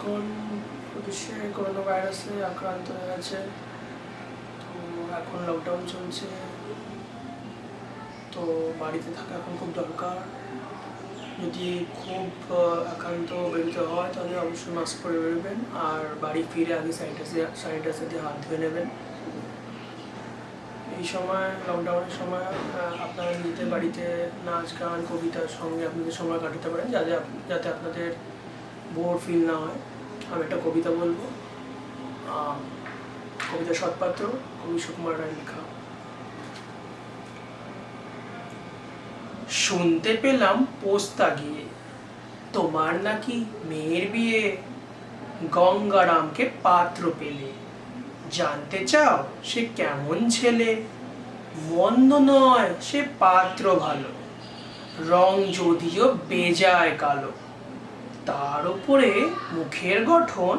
এখন বিশ্বে করোনা ভাইরাসে আক্রান্ত হয়ে আছে। তো এখন লকডাউন চলছে, তো বাড়িতে থাকা এখন খুব দরকার। যদি খুব একান্ত বেরোতে হয় তাহলে অবশ্যই মাস্ক পরে বেরোবেন, আর বাড়ি ফিরে আগে স্যানিটাইজার দিয়ে হাত ধুয়ে নেবেন। এই সময়, লকডাউনের সময় আপনারা নিজেদের বাড়িতে নাচ গান কবিতার সঙ্গে আপনাদের সময় কাটাতে পারেন, যাতে আপনাদের বোর ফিল না হয়। আমি একটা কবিতা বলবো, কবিতা সৎপাত্র, কবি সুকুমার রায় লেখা। শুনতে পেলাম পোস্তা গিয়ে তোমার নাকি মেয়ের বিয়ে, গঙ্গারামকে পাত্র পেলে, জানতে চাও সে কেমন ছেলে? মন্দ নয় সে পাত্র ভালো, রং যদিও বেজায় কালো, তার উপরে মুখের গঠন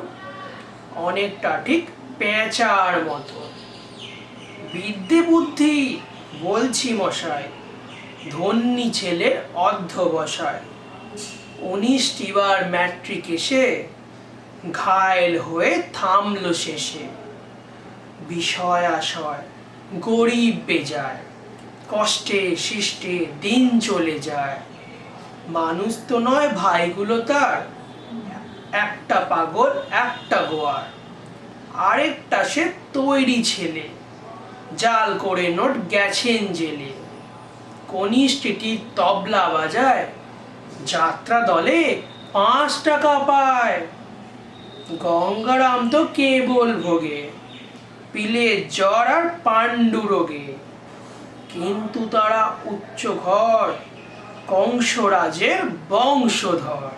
অনেকটা ঠিক পেঁচার মতো। বিদ্যে বুদ্ধি বলছি মশাই, ধন্যী ছেলের অধ্যবসায়। 19টি বার ম্যাট্রিক এসে ঘায়েল হয়ে থামলো শেষে। বিষয় আশয় গরিব বেজায়, কষ্টে শিষ্টে দিন চলে যায়। মানুষ তো নয় ভাইগুলো তার, একটা পাগল একটা গোয়ার, আরেকটা সে তৈরি ছেলে, জাল করে নোট গেছেন জেলে। কনিষ্ঠটির তবলা বাজায়, যাত্রা দলে 5 টাকা পায়। গঙ্গারাম তো কেবল ভোগে পিলের জ্বর আর পাণ্ডু রোগে, কিন্তু তারা উচ্চ ঘর, কংসরাজের বংশধর।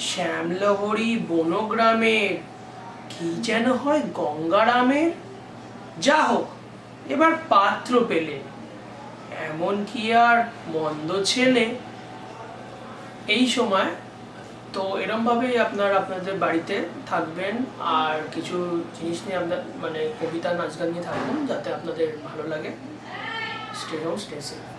শ্যামলহরি বনগ্রামের, কি যেন হয় গঙ্গারামের। যা হোক, এবার পাত্র পেলে, এমন কি আর মন্দ ছেলে? এই সময় তো এরমভাবেই আপনাদের বাড়িতে থাকবেন, আর কিছু জিনিস নিয়ে আপনার কবিতা নাচ গান নিয়ে থাকবেন, যাতে আপনাদের ভালো লাগে। Stay home, stay safe.